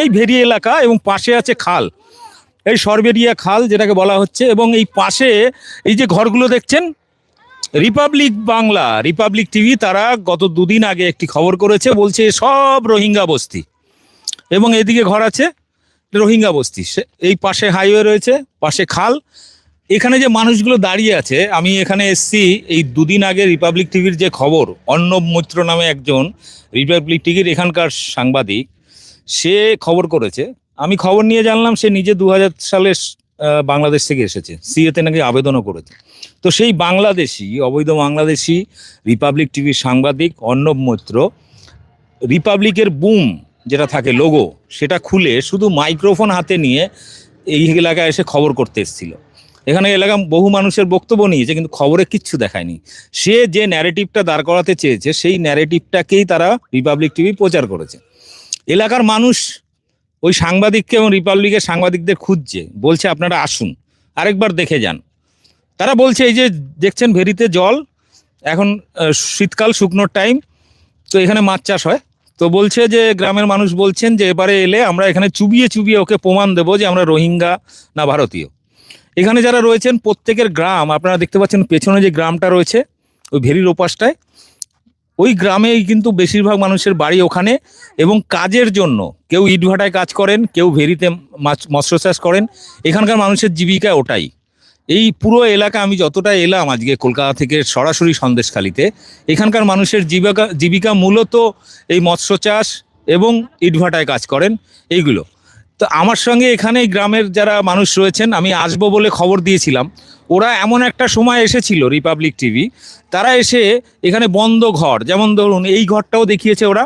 এই ভেরি এলাকা এবং পাশে আছে খাল, এই সরবেরিয়া খাল যেটাকে বলা হচ্ছে, এবং এই পাশে এই যে ঘরগুলো দেখছেন, রিপাবলিক বাংলা, রিপাবলিক টিভি তারা গত দুদিন আগে একটি খবর করেছে, বলছে সব রোহিঙ্গা বস্তি, এবং এদিকে ঘর আছে রোহিঙ্গা বস্তি, এই পাশে হাইওয়ে রয়েছে, পাশে খাল। এখানে যে মানুষগুলো দাঁড়িয়ে আছে, আমি এখানে এসছি এই দুদিন আগে রিপাবলিক টিভির যে খবর, অর্ণব মৈত্র নামে একজন রিপাবলিক টিভির এখানকার সাংবাদিক, সে খবর করেছে। আমি খবর নিয়ে জানলাম সে নিজে 2000 সালে বাংলাদেশ থেকে এসেছে, সিএতে নাকি আবেদনও করেছে। তো সেই বাংলাদেশি, অবৈধ বাংলাদেশি রিপাবলিক টিভির সাংবাদিক অর্ণব মৈত্র রিপাবলিকের বুম যেটা থাকে লোগো, সেটা খুলে শুধু মাইক্রোফোন হাতে নিয়ে এই এলাকায় এসে খবর করতে এসেছিল। এখানে এলাকা বহু মানুষের বক্তব্য নিয়েছে, কিন্তু খবরে কিচ্ছু দেখায়নি। সে যে ন্যারেটিভটা দাঁড় করাতে চেয়েছে, সেই ন্যারেটিভটাকেই তারা রিপাবলিক টিভি প্রচার করেছে। এলাকার মানুষ ওই সাংবাদিককে এবং রিপাবলিকের সাংবাদিকদের খুঁজছে, বলছে আপনারা আসুন, আরেকবার দেখে যান। তারা বলছে এই যে দেখছেন ভেরিতে জল, এখন শীতকাল, শুকনোর টাইম, তো এখানে মাছ চাষ হয়। তো বলছে যে গ্রামের মানুষ বলছেন যে এবারে এলে আমরা এখানে চুবিয়ে চুবিয়ে ওকে প্রমাণ দেবো যে আমরা রোহিঙ্গা না ভারতীয়। এখানে যারা রয়েছেন প্রত্যেকের গ্রাম, আপনারা দেখতে পাচ্ছেন পেছনে যে গ্রামটা রয়েছে ওই ভেরির ওপাশটায়, ওই গ্রামেই কিন্তু বেশিরভাগ মানুষের বাড়ি ওখানে, এবং কাজের জন্য কেউ ইটভাটায় কাজ করেন, কেউ ভেরিতে মৎস্য চাষ করেন। এখানকার মানুষের জীবিকা ওটাই। এই পুরো এলাকা আমি যতটা এলাম আজকে কলকাতা থেকে সরাসরি সন্দেশখালিতে, এখানকার মানুষের জীবিকা মূলত এই মৎস্য চাষ এবং ইটভাটায় কাজ করেন এইগুলো। তো আমার সঙ্গে এখানে গ্রামের যারা মানুষ রয়েছেন, আমি আসবো বলে খবর দিয়েছিলাম, ওরা এমন একটা সময় এসেছিল রিপাবলিক টিভি, তারা এসে এখানে বন্ধ ঘর, যেমন ধরুন এই ঘরটাও দেখিয়েছে ওরা,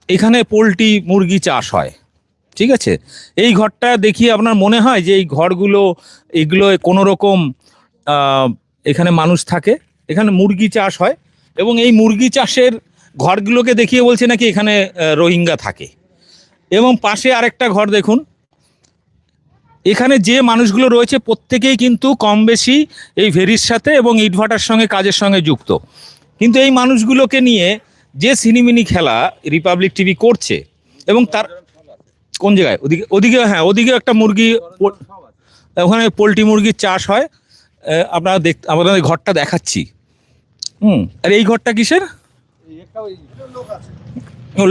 এখানে পোলট্রি মুরগি চাষ হয়, ঠিক আছে। এই ঘরটা দেখিয়ে আপনার মনে হয় যে এই ঘরগুলো, এগুলো কোনো রকম এখানে মানুষ থাকে, এখানে মুরগি চাষ হয়, এবং এই মুরগি চাষের ঘরগুলোকে দেখিয়ে বলছে নাকি এখানে রোহিঙ্গা থাকে। এবং পাশে আরেকটা ঘর দেখুন, এখানে যে মানুষগুলো রয়েছে প্রত্যেকেই কিন্তু কম বেশি এই ভেরির সাথে এবং ইটভাটার সঙ্গে কাজের সঙ্গে যুক্ত। কিন্তু এই মানুষগুলোকে নিয়ে যে সিনিমিনি খেলা রিপাবলিক টিভি করছে, এবং তার কোন জায়গায়, ওদিকে ওদিকে হ্যাঁ, ওদিকে একটা মুরগি, ওখানে পোলট্রি মুরগির চাষ হয়। আপনারা আপনাদের ঘরটা দেখাচ্ছি। আর এই ঘরটা কিসের?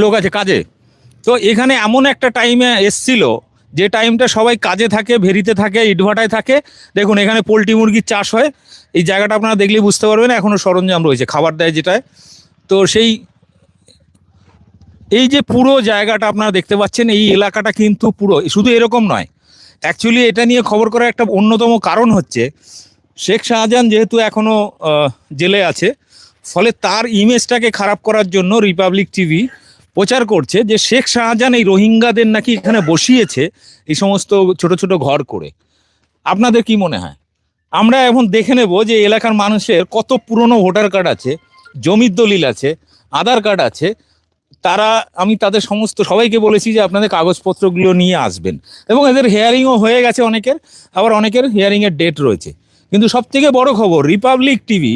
লোক আছে কাজে। তো এখানে এমন একটা টাইমে এসছিল যে টাইমটা সবাই কাজে থাকে, ভেরিতে থাকে, ইটভাটায় থাকে। দেখুন এখানে পোলট্রি মুরগির চাষ হয়। এই জায়গাটা আপনারা দেখলেই বুঝতে পারবেন, এখনও সরঞ্জাম রয়েছে, খাবার দেয় যেটায়। তো সেই এই যে পুরো জায়গাটা আপনারা দেখতে পাচ্ছেন, এই এলাকাটা কিন্তু পুরো, শুধু এরকম নয়, অ্যাকচুয়ালি এটা নিয়ে খবর করার একটা অন্যতম কারণ হচ্ছে শেখ শাহজাহান যেহেতু এখনও জেলে আছে, ফলে তার ইমেজটাকে খারাপ করার জন্য রিপাবলিক টিভি প্রচার করছে যে শেখ শাহজাহান এই রোহিঙ্গাদের নাকি এখানে বসিয়েছে এই সমস্ত ছোট ছোট ঘর করে। আপনাদের কি মনে হয়? আমরা এখন দেখে নেব যে এলাকার মানুষের কত পুরনো ভোটার কার্ড আছে, জমির দলিল আছে, আধার কার্ড আছে। তারা, আমি তাদের সমস্ত সবাইকে বলেছি যে আপনাদের কাগজপত্রগুলো নিয়ে আসবেন, এবং এদের হিয়ারিংও হয়ে গেছে অনেকের, আবার অনেকের হিয়ারিংয়ের ডেট রয়েছে। কিন্তু সব থেকে বড় খবর, রিপাবলিক টিভি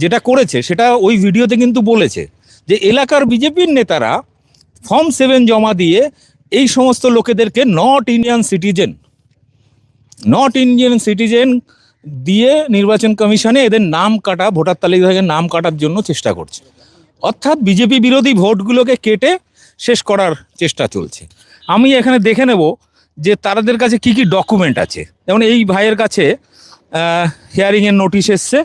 যেটা করেছে সেটা ওই ভিডিওতে কিন্তু বলেছে যে এলাকার বিজেপির নেতারা ফর্ম 7 জমা দিয়ে এই সমস্ত লোকেদেরকে নট ইন্ডিয়ান সিটিজেন দিয়ে নির্বাচন কমিশনে এদের নাম কাটা, ভোটার তালিকা থেকে নাম কাটার জন্য চেষ্টা করছে। অর্থাৎ বিজেপি বিরোধী ভোটগুলোকে কেটে শেষ করার চেষ্টা চলছে। আমি এখানে দেখে নেব যে তাদের কাছে কি কি ডকুমেন্ট আছে। যেমন এই ভাইয়ের কাছে হিয়ারিংয়ের নোটিশ এসছে।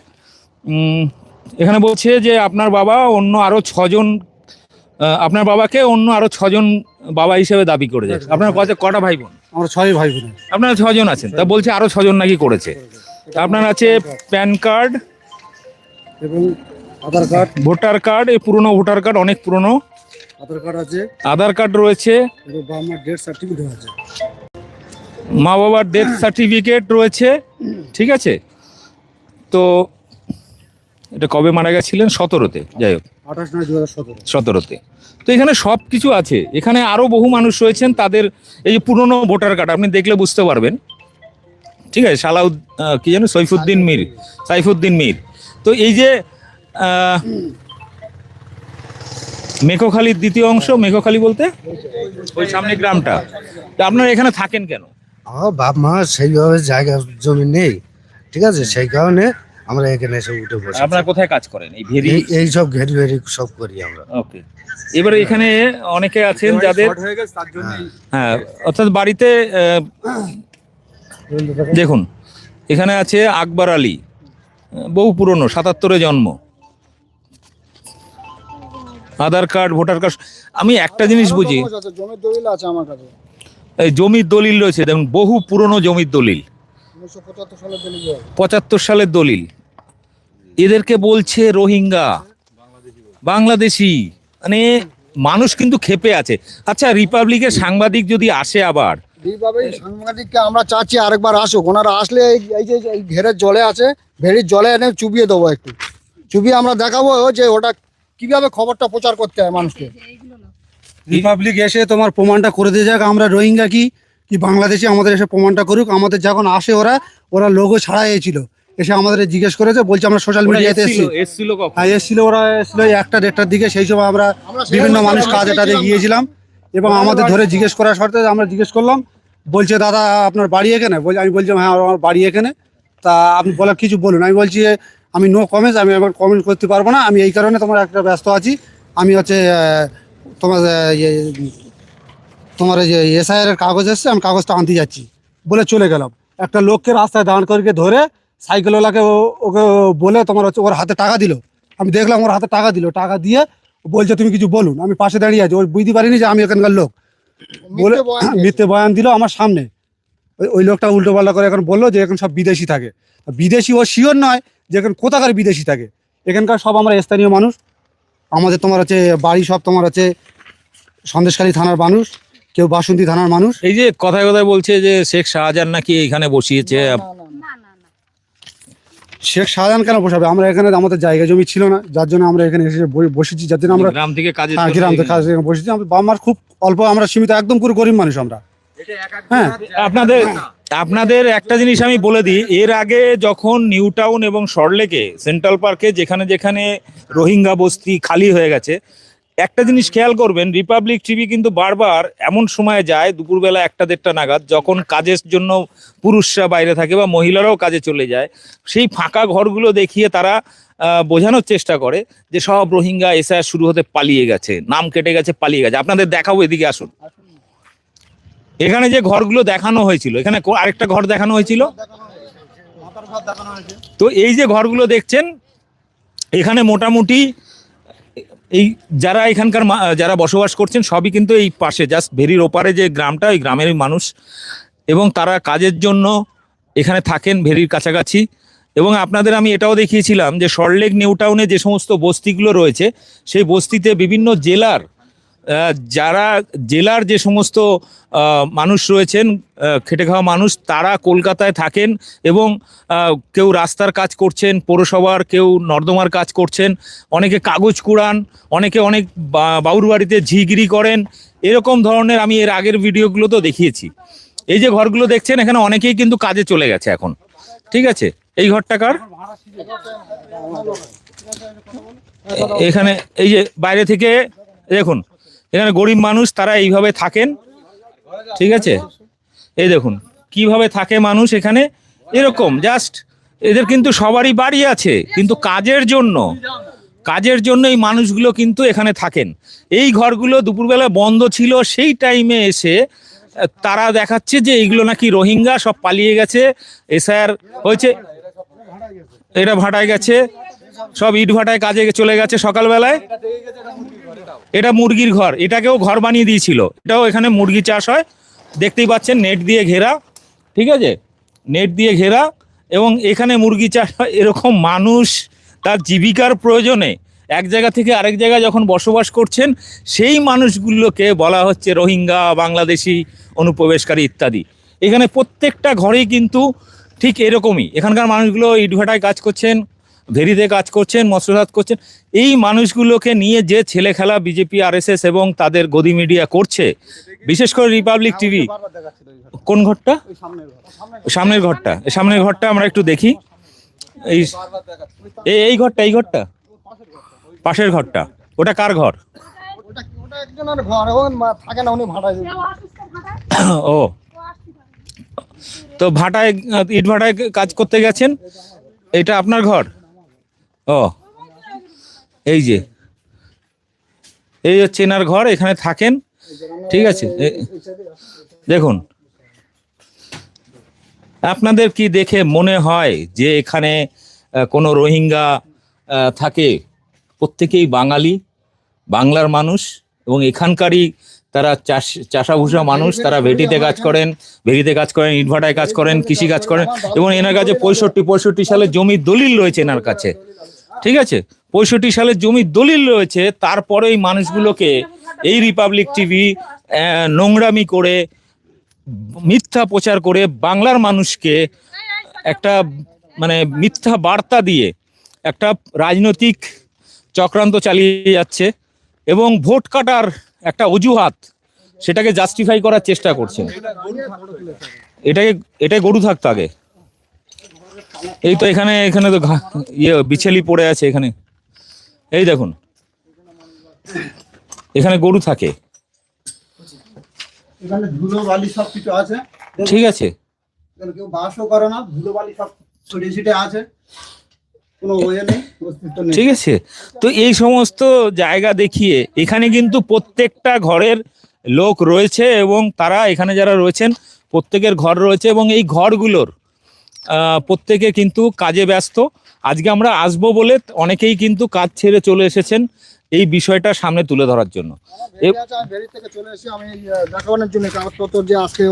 এখানে বলছে যে আপনার বাবা অন্য আরও 6 জন, আপনার বাবাকে অন্য আরও 6 জন বাবা হিসেবে দাবি করে যাচ্ছে। আপনার কটা ভাই বোন? আমরা 6 ভাই বোন। আপনারা 6 জন আছেন, তা বলছে আরও 6 জন নাকি করেছে। আপনার আছে প্যান কার্ড এবং আধার কার্ড, ভোটার কার্ড, এই পুরনো ভোটার কার্ড, অনেক পুরনো আধার কার্ড আছে, আধার কার্ড রয়েছে, আমার ডেথ সার্টিফিকেট আছে, মা বাবার ডেথ সার্টিফিকেট রয়েছে, ঠিক আছে। তো এটা কবে মারা গেছিলেন? 17-তে, যাই হোক 17-তে। তো এখানে সব কিছু আছে। এখানে আরও বহু মানুষ রয়েছেন, তাদের এই যে পুরনো ভোটার কার্ড আপনি দেখলে বুঝতে পারবেন, ঠিক আছে। কি জানো, সাইফুদ্দিন মীর। তো এই যে মেঘখালীর দ্বিতীয় অংশ, মেঘখালী বলতে ওই সামনে গ্রামটা। তা আপনারা এখানে থাকেন কেন? আমার বাপ মা সেইভাবে জায়গা জমি নেই, ঠিক আছে, সেই কারণে আমরা এখানে এসে উঠে বসে আপনারা কোথায় কাজ করেন? এই ভেরি। এই সব ঘেরি ভেরি সব করি আমরা। ওকে, এবারে এখানে অনেকে আছেন যাদের, হ্যাঁ, অর্থাৎ বাড়িতে দেখুন এখানে আছে আকবর আলী, বহু পুরনো, 77-এ জন্ম, আধার কার্ড, ভোটার কার্ড। আমি একটা জিনিস বুঝি, জমির দলিল আছে আমার কাছে, এই জমির দলিল রয়েছে, দেখুন বহু পুরনো জমির দলিল, 1975 সালের দলিল। 75 সালের দলিল। এদেরকে বলছে রোহিঙ্গা, বাংলাদেশি, মানে মানুষ কিন্তু ক্ষেপে আছে। আচ্ছা, রিপাবলিকের সাংবাদিক যদি আসে আবার, এইভাবে সাংবাদিককে আমরা চাচ্ছি আরেকবার আসুক, ওনারা আসলে এই যে এই ঘেরের জলে আছে, ভেরির জলে এনে চুবিয়ে দেবো, একটু চুবিয়ে আমরা দেখাবো যে ওটা কিভাবে খবরটা প্রচার করতে হয় মানুষকে। রিপাবলিক এসে তোমার প্রমাণটা করে দিয়ে যাক আমরা রোহিঙ্গা কি কি বাংলাদেশি, আমাদের এসে প্রমাণটা করুক। আমাদের যখন আসে ওরা লোগো ছাড়া এসেছিল, এসে আমাদের জিজ্ঞেস করেছে, বলছে আমরা সোশ্যাল মিডিয়াতে এসেছিল কখন? হ্যাঁ এসেছিল, ওরা এসেছিল 1টা-1:30টার দিকে। সেই সময় আমরা বিভিন্ন মানুষ কাজে টাজে গিয়েছিলাম এবং আমাদের ধরে জিজ্ঞেস করার শর্তে আমরা জিজ্ঞেস করলাম, বলছে দাদা আপনার বাড়ি এখানে? আমি বলছিলাম হ্যাঁ আমার বাড়ি এখানে। তা আপনি বলার কিছু বলুন। আমি বলছি আমি নো কমেন্টস, আমি আবার কমেন্ট করতে পারবো না, আমি এই কারণে তোমার একটা ব্যস্ত আছি, আমি হচ্ছে তোমার যে এসআইআর এর কাগজ এসছে, আমি কাগজটা আনতে যাচ্ছি বলে চলে গেলাম। একটা লোককে রাস্তায় দাঁড় করে ধরে সাইকেলওয়ালাকে ওকে বলে তোমার হচ্ছে ওর হাতে টাকা দিল। আমি দেখলাম ওর হাতে টাকা দিল, টাকা দিয়ে বলছে তুমি কিছু বলুন। আমি পাশে দাঁড়িয়ে আছি, ওই বুঝতে পারিনি যে আমি এখানকার লোক, বলে মিথ্যে বয়ান দিল আমার সামনে। ওই লোকটা উল্টো পাল্টা করে এখন বললো যে এখন সব বিদেশি থাকে। বিদেশি ও শিওর নয় যে এখন কোথাকার বিদেশি থাকে, এখানকার সব আমরা স্থানীয় মানুষ। আমাদের তোমার হচ্ছে বাড়ি সব তোমার হচ্ছে সন্দেশখালী থানার মানুষ, কেউ বাসন্তী থানার মানুষ। এই যে কথায় কথায় বলছে যে শেখ শাহজাহান নাকি এখানে বসিয়েছে। শেখ শাহজাহান কেন বসাবে? আমরা এখানে আমাদের জায়গা জমি ছিল না, যার জন্য আমরা এখানে এসে বসেছি, যার জন্য আমরা গ্রাম থেকে কাজে, গ্রাম থেকে কাজে বসেছি। আমার বাবা মার খুব অল্প, আমরা সীমিত, একদম পুরো গরিব মানুষ আমরা। হ্যাঁ, আপনাদের একটা জিনিস আমি বলে দিই, এর আগে যখন নিউ টাউন এবং সল্টলেকে সেন্ট্রাল পার্কে যেখানে যেখানে রোহিঙ্গা বস্তি খালি হয়ে গেছে, একটা জিনিস খেয়াল করবেন, রিপাবলিক টিভি কিন্তু বারবার এমন সময় যায় দুপুরবেলা 1টা-1:30টা নাগাদ, যখন কাজের জন্য পুরুষরা বাইরে থাকে বা মহিলারাও কাজে চলে যায়, সেই ফাঁকা ঘরগুলো দেখিয়ে তারা বোঝানোর চেষ্টা করে যে সব রোহিঙ্গা এসআইআর শুরু হতে পালিয়ে গেছে, নাম কেটে গেছে, পালিয়ে গেছে। আপনাদের দেখাবো, এদিকে আসুন। এখানে যে ঘরগুলো দেখানো হয়েছিল, এখানে আরেকটা ঘর দেখানো হয়েছিল, তো এই যে ঘরগুলো দেখছেন এখানে মোটামুটি এই যারা এখানকার যারা বসবাস করছেন সবই কিন্তু এই পাশে, জাস্ট ভেরির ওপারে যে গ্রামটা, ওই গ্রামেরই মানুষ, এবং তারা কাজের জন্য এখানে থাকেন ভেরির কাছাকাছি। এবং আপনাদের আমি এটাও দেখিয়েছিলাম যে সল্টলেক নিউ টাউনে যে সমস্ত বস্তিগুলো রয়েছে, সেই বস্তিতে বিভিন্ন জেলার যারা জেলার যে সমস্ত মানুষ রয়েছেন, খেটে খাওয়া মানুষ, তারা কলকাতায় থাকেন এবং কেউ রাস্তার কাজ করছেন, পৌরসভার, কেউ নর্দমার কাজ করছেন, অনেকে কাগজ কুড়ান, অনেকে অনেক বাউর বাড়িতে ঝিগিরি করেন, এরকম ধরনের আমি এর আগের ভিডিওগুলো তো দেখিয়েছি। এই যে ঘরগুলো দেখছেন এখানে অনেকেই কিন্তু কাজে চলে গেছে এখন, ঠিক আছে। এই ঘরটা কার? এখানে এই যে বাইরে থেকে দেখুন, এখানে গরিব মানুষ, তারা এইভাবে থাকেন, ঠিক আছে। এই দেখুন কিভাবে থাকে মানুষ এখানে, এরকম জাস্ট। এদের কিন্তু সবারই বাড়ি আছে, কিন্তু কাজের জন্য এই মানুষগুলো কিন্তু এখানে থাকেন। এই ঘরগুলো দুপুরবেলা বন্ধ ছিল, সেই টাইমে এসে তারা দেখাচ্ছে যে এইগুলো নাকি রোহিঙ্গা, সব পালিয়ে গেছে, এসআইআর হয়েছে, এটা ভাটায় গেছে, সব ইট ভাটায় কাজে চলে গেছে সকালবেলায়। এটা মুরগির ঘর, এটাকেও ঘর বানিয়ে দিয়েছিল, এটাও এখানে মুরগি চাষ হয়, দেখতেই পাচ্ছেন, নেট দিয়ে ঘেরা, ঠিক আছে, নেট দিয়ে ঘেরা, এবং এখানে মুরগি চাষ হয়। এরকম মানুষ তার জীবিকার প্রয়োজনে এক জায়গা থেকে আরেক জায়গায় যখন বসবাস করছেন, সেই মানুষগুলোকে বলা হচ্ছে রোহিঙ্গা, বাংলাদেশি, অনুপ্রবেশকারী ইত্যাদি। এখানে প্রত্যেকটা ঘরেই কিন্তু ঠিক এরকমই, এখানকার মানুষগুলো ইটভাটায় কাজ করছেন, ভেরিতে কাজ করছেন, মৎস্যচাষ করছেন। এই মানুষগুলোকে নিয়ে যে ছেলে খেলা বিজেপি, আরএসএস এবং তাদের গদি মিডিয়া করছে, বিশেষ করে রিপাবলিক টিভি। কোন ঘরটা? সামনের ঘরটা, সামনের ঘরটা আমরা একটু দেখি। এই ঘরটা, পাশের ঘরটা, ওটা কার ঘর? একজনের ঘর এখন থাকে না, উনি ভাড়ায় ও, তো ভাটায় ইট ভাটায় কাজ করতে গেছেন, এটা আপনার ঘর? ও, এই যে এই হচ্ছে এনার ঘর, এখানে থাকেন, ঠিক আছে। দেখুন, আপনাদের কি দেখে মনে হয় যে এখানে কোনো রোহিঙ্গা থাকে? প্রত্যেকেই বাঙালি, বাংলার মানুষ, এবং এখানকারই তারা চাষাভুষা মানুষ। তারা ভেটিতে কাজ করেন, ইটভাটায় কাজ করেন, কৃষি কাজ করেন, এবং এনার কাছে 65 সালের জমির দলিল রয়েছে এনার কাছে, ঠিক আছে। 65 সালের জমির দলিল রয়েছে। তারপরে এই মানুষগুলোকে এই রিপাবলিক টিভি নোংরামি করে, মিথ্যা প্রচার করে বাংলার মানুষকে একটা মানে মিথ্যা বার্তা দিয়ে একটা রাজনৈতিক চক্রান্ত চালিয়ে যাচ্ছে, এবং ভোট কাটার একটা অজুহাত, সেটাকে জাস্টিফাই করার চেষ্টা করছেন। এটাই গরু থাকতো আগে। এই তো এখানে তো বিছেলি পড়ে আছে এখানে, এই দেখুন, এখানে গরু থাকে, এখানে ধুলো বালি সব কিছু আছে, ঠিক আছে। এখানে কেউ বাসও করে না, ধুলো বালি সব ছড়িয়ে ছিটে আছে, কোনো ওয়ে নেই, অস্তিত্ব নেই। ঠিক আছে, তো এই সমস্ত জায়গা দেখিয়ে এখানে কিন্তু প্রত্যেকটা ঘরের লোক রয়েছে, এবং তারা এখানে যারা রয়েছেন প্রত্যেকের ঘর রয়েছে, এবং এই ঘরগুলোর প্রত্যেকে কিন্তু কাজে ব্যস্ত। আজকে আমরা আসবো বলে অনেকেই কিন্তু কাজ ছেড়ে চলে এসেছেন এই বিষয়টা সামনে তুলে ধরার জন্য। বেরি থেকে চলে এসে আমি দেখানোর জন্য কাগজপত্র যে আজকে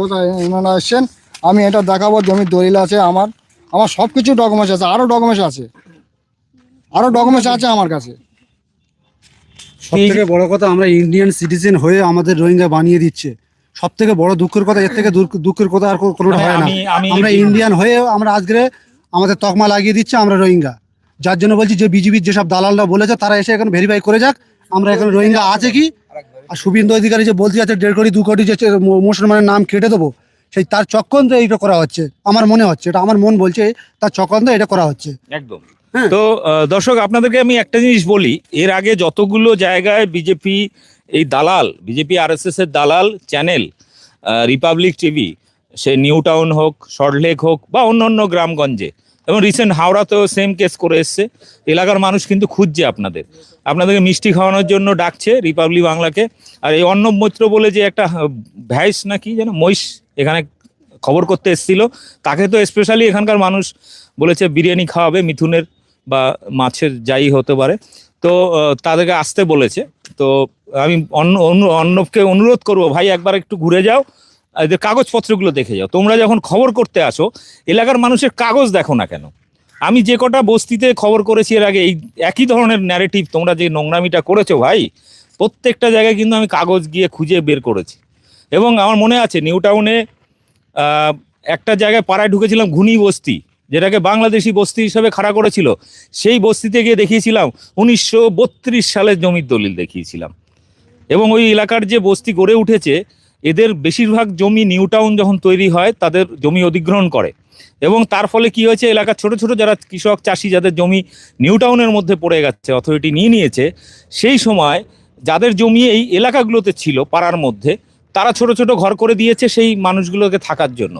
ওনারা এসছেন, আমি এটা দেখাবো। জমির দলিল আছে আমার, সব কিছু ডকুমেন্টস আছে, আরও ডকুমেন্টস আছে আমার কাছে। সব থেকে বড় কথা, আমরা ইন্ডিয়ান সিটিজেন হয়ে আমাদের রোহিঙ্গা বানিয়ে দিচ্ছে। সব থেকে বড় দুঃখের কথা, এর থেকে দুঃখের কথা আর কোনোটা হয় না। আমরা ইন্ডিয়ান হয়ে আমরা আজকে আমাদের তকমা লাগিয়ে দিচ্ছে আমরা রোহিঙ্গা। যার জন্য বলছি যে বিজেপির যেসব দালালরা বলেছে তারা এসে এখানে ভেরিফাই করে যাক আমরা এখানে রোহিঙ্গা আছে কি। আর শুভেন্দু অধিকারী যে বলতে যাচ্ছে 1.5 কোটি 2 কোটি যে মুসলমানের নাম কেটে দেবো, সেই তার চক্রান্ত এইটা করা হচ্ছে। আমার মনে হচ্ছে, এটা আমার মন বলছে, তার চক্রান্ত এটা করা হচ্ছে একদম। তো দর্শক, আপনাদেরকে আমি একটা জিনিস বলি, এর আগে যতগুলো জায়গায় বিজেপি এই দালাল, বিজেপি RSS এর দালাল চ্যানেল, রিপাবলিক টিভি, সে নিউ টাউন হোক, সল্টলেক হোক, বা অন্য গ্রামগঞ্জে, এবং রিসেন্ট হাওড়াতেও সেম কেস করে এসছে, এলাকার মানুষ কিন্তু খুঁজছে আপনাদেরকে মিষ্টি খাওয়ানোর জন্য ডাকছে রিপাবলিক বাংলাকে। আর এই অর্ণব মৈত্র বলে যে একটা ভ্যাইস নাকি যেন মহিষ এখানে খবর করতে এসেছিল, তাকে তো স্পেশালি এখানকার মানুষ বলেছে বিরিয়ানি খাওয়াবে, মিথুনের বা মাছের যাই হতে পারে, তো তাদেরকে আসতে বলেছে। তো আমি অর্ণবকে অনুরোধ করবো, ভাই একবার একটু ঘুরে যাও, এদের কাগজপত্রগুলো দেখে যাও। তোমরা যখন খবর করতে আসো, এলাকার মানুষের কাগজ দেখো না কেন? আমি যে কটা বস্তিতে খবর করেছি এর আগে, এই একই ধরনের ন্যারেটিভ তোমরা যে নোংরামিটা করেছো ভাই, প্রত্যেকটা জায়গায় কিন্তু আমি কাগজ গিয়ে খুঁজে বের করেছি। এবং আমার মনে আছে নিউ টাউনে একটা জায়গায় পাড়ায় ঢুকেছিলাম, ঘুনি বস্তি, যেটাকে বাংলাদেশি বস্তি হিসেবে খাড়া করেছিল, সেই বস্তিতে গিয়ে দেখিয়েছিলাম 1932 সালের জমির দলিল দেখিয়েছিলাম। এবং ওই এলাকার যে বস্তি গড়ে উঠেছে, এদের বেশিরভাগ জমি নিউ টাউন যখন তৈরি হয় তাদের জমি অধিগ্রহণ করে, এবং তার ফলে কি হয়েছে, এলাকার ছোট ছোট যারা কৃষক চাষি, যাদের জমি নিউ টাউনের মধ্যে পড়ে গেছে, অথরিটি নিয়ে নিয়েছে, সেই সময় যাদের জমি এই এলাকাগুলোতে ছিল পাড়ার মধ্যে, তারা ছোট ছোট ঘর করে দিয়েছে সেই মানুষগুলোকে থাকার জন্য।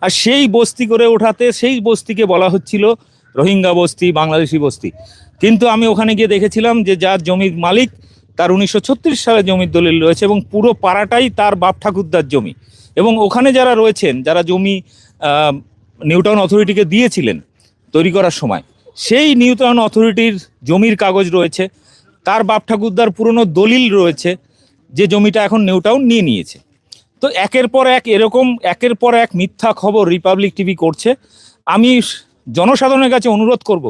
আর সেই বস্তি করে ওঠাতে সেই বস্তিকে বলা হচ্ছিল রোহিঙ্গা বস্তি, বাংলাদেশি বস্তি। কিন্তু আমি ওখানে গিয়ে দেখেছিলাম যে যার জমির মালিক, তার 1936 সালে জমির দলিল রয়েছে, এবং পুরো পাড়াটাই তার বাপ ঠাকুরদার জমি। এবং ওখানে যারা রয়েছেন, যারা জমি নিউ টাউন অথরিটিকে দিয়েছিলেন তৈরি করার সময়, সেই নিউ টাউন অথরিটির জমির কাগজ রয়েছে, তার বাপ ঠাকুরদার পুরনো দলিল রয়েছে, যে জমিটা এখন নিউ টাউন নিয়ে নিয়েছে। তো একের পর এক মিথ্যা খবর রিপাবলিক টিভি করছে। আমি জনসাধারণের কাছে অনুরোধ করব,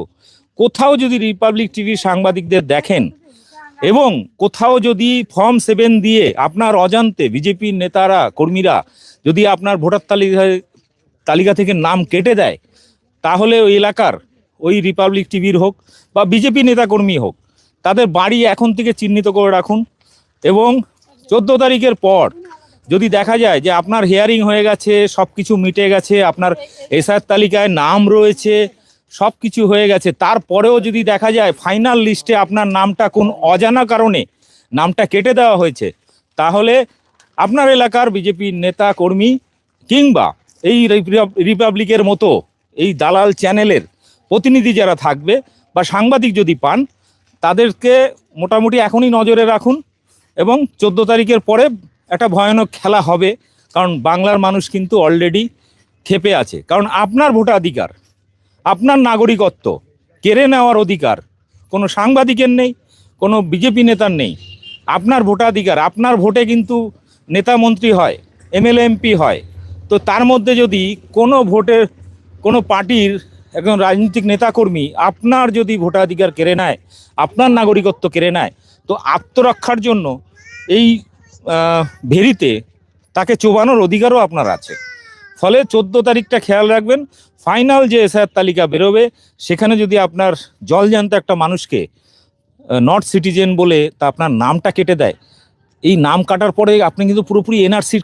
কোথাও যদি রিপাবলিক টিভির সাংবাদিকদের দেখেন, এবং কোথাও যদি ফর্ম 7 দিয়ে আপনার অজান্তে বিজেপির নেতারা, কর্মীরা যদি আপনার ভোটার তালিকা থেকে নাম কেটে দেয়, তাহলে ওই এলাকার ওই রিপাবলিক টিভির হোক বা বিজেপি নেতাকর্মী হোক, তাদের বাড়ি এখন থেকে চিহ্নিত করে রাখুন। এবং 14 তারিখের পর যদি দেখা যায় যে আপনার হিয়ারিং হয়ে গেছে, সব কিছু মিটে গেছে, আপনার এসআর তালিকায় নাম রয়েছে, সব কিছু হয়ে গেছে, তারপরেও যদি দেখা যায় ফাইনাল লিস্টে আপনার নামটা কোন অজানা কারণে নামটা কেটে দেওয়া হয়েছে, তাহলে আপনার এলাকার বিজেপির নেতা কর্মী কিংবা এই রিপাবলিকের মতো এই দালাল চ্যানেলের প্রতিনিধি যারা থাকবে বা সাংবাদিক যদি পান, তাদেরকে মোটামুটি এখনই নজরে রাখুন। এবং 14 তারিখের পরে একটা ভয়ানক খেলা হবে, কারণ বাংলার মানুষ কিন্তু অলরেডি ক্ষেপে আছে। কারণ আপনার ভোটাধিকার, আপনার নাগরিকত্ব কেড়ে নেওয়ার অধিকার কোনো সাংবাদিকের নেই, কোনো বিজেপি নেতার নেই। আপনার ভোটাধিকার, আপনার ভোটে কিন্তু নেতা মন্ত্রী হয়, এমএলএ এমপি হয়। তো তার মধ্যে যদি কোনো ভোটের কোনো পার্টির একজন রাজনৈতিক নেতাকর্মী আপনার যদি ভোটাধিকার কেড়ে নেয়, আপনার নাগরিকত্ব কেড়ে নেয়, তো আত্মরক্ষার জন্য এই ভেরিতে তাকে চোবানোর অধিকারও আপনার আছে। ফলে 14 তারিখটা খেয়াল রাখবেন। ফাইনাল যে এসআইআর তালিকা বেরোবে, সেখানে যদি আপনার জলজ্যান্ত একটা মানুষকে নট সিটিজেন বলে তা আপনার নামটা কেটে দেয়, এই নাম কাটার পরে আপনি কিন্তু পুরোপুরি এনআরসির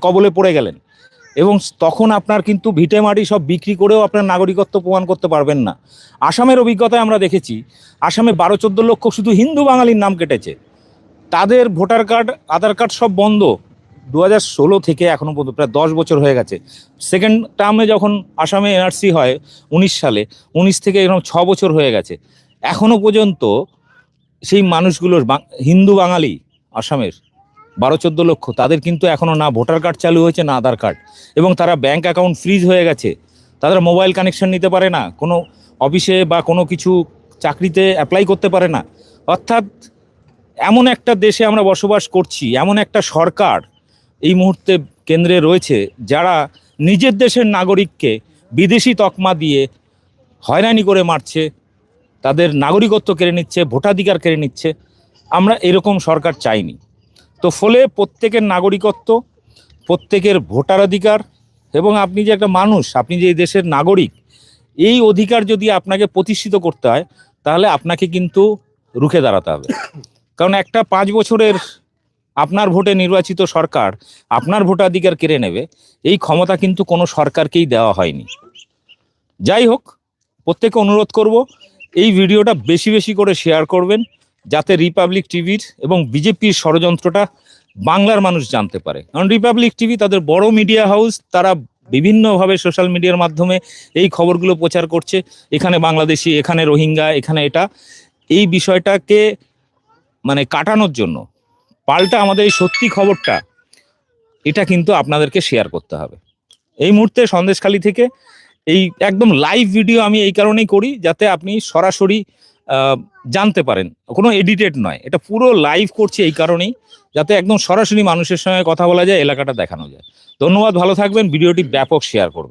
কবলে পড়ে গেলেন। এবং তখন আপনার কিন্তু ভিটে মাটি সব বিক্রি করেও আপনার নাগরিকত্ব প্রমাণ করতে পারবেন না। আসামের অভিজ্ঞতায় আমরা দেখেছি, আসামে 12-14 লক্ষ শুধু হিন্দু বাঙালির নাম কেটেছে, তাদের ভোটার কার্ড আধার কার্ড সব বন্ধ 2016 থেকে এখনো পর্যন্ত প্রায় 10 বছর হয়ে গেছে। সেকেন্ড টার্মে যখন আসামে এনআরসি হয় 19 সালে, 19 থেকে এরকম 6 বছর হয়ে গেছে, এখনো পর্যন্ত সেই মানুষগুলোর হিন্দু বাঙালি আসামের 12-14 লক্ষ, তাদের কিন্তু এখনো না ভোটার কার্ড চালু হয়েছে না আধার কার্ড, এবং তারা ব্যাংক অ্যাকাউন্ট ফ্রিজ হয়ে গেছে, তাদের মোবাইল কানেকশন নিতে পারে না, কোনো অফিসে বা কোনো কিছু চাকরিতে অ্যাপ্লাই করতে পারে না। অর্থাৎ এমন একটা দেশে আমরা বসবাস করছি, এমন একটা সরকার এই মুহূর্তে কেন্দ্রে রয়েছে যারা নিজের দেশের নাগরিককে বিদেশি তকমা দিয়ে হয়রানি করে মারছে, তাদের নাগরিকত্ব কেড়ে নিচ্ছে, ভোটাধিকার কেড়ে নিচ্ছে। আমরা এরকম সরকার চাইনি। তো ফলে প্রত্যেকের নাগরিকত্ব, প্রত্যেকের ভোটাধিকার, এবং আপনি যে একটা মানুষ, আপনি যে এই দেশের নাগরিক, এই অধিকার যদি আপনাকে প্রতিষ্ঠিত করতে হয়, তাহলে আপনাকে কিন্তু রুখে দাঁড়াতে হবে। কারণ একটা 5 বছরের আপনার ভোটে নির্বাচিত সরকার আপনার ভোটাধিকার কেড়ে নেবে, এই ক্ষমতা কিন্তু কোনো সরকারকেই দেওয়া হয়নি। যাই হোক, প্রত্যেকে অনুরোধ করব এই ভিডিওটা বেশি বেশি করে শেয়ার করবেন, যাতে রিপাবলিক টিভির এবং বিজেপির ষড়যন্ত্রটা বাংলার মানুষ জানতে পারে। কারণ রিপাবলিক টিভি তাদের বড় মিডিয়া হাউস, তারা বিভিন্নভাবে সোশ্যাল মিডিয়ার মাধ্যমে এই খবরগুলো প্রচার করছে, এখানে বাংলাদেশি, এখানে রোহিঙ্গা, এখানে এটা। এই বিষয়টাকে মানে কাটানোর জন্য পাল্টা আমাদের এই সত্যি খবরটা, এটা কিন্তু আপনাদেরকে শেয়ার করতে হবে। এই মুহূর্তে সন্দেশখালী থেকে এই একদম লাইভ ভিডিও আমি এই কারণেই করি, যাতে আপনি সরাসরি জানতে পারেন, কোনো এডিটেড নয়, এটা পুরো লাইভ করছি এই কারণেই, যাতে একদম সরাসরি মানুষের সঙ্গে কথা বলা যায়, এলাকাটা দেখানো যায়। ধন্যবাদ, ভালো থাকবেন, ভিডিওটি ব্যাপক শেয়ার করুন।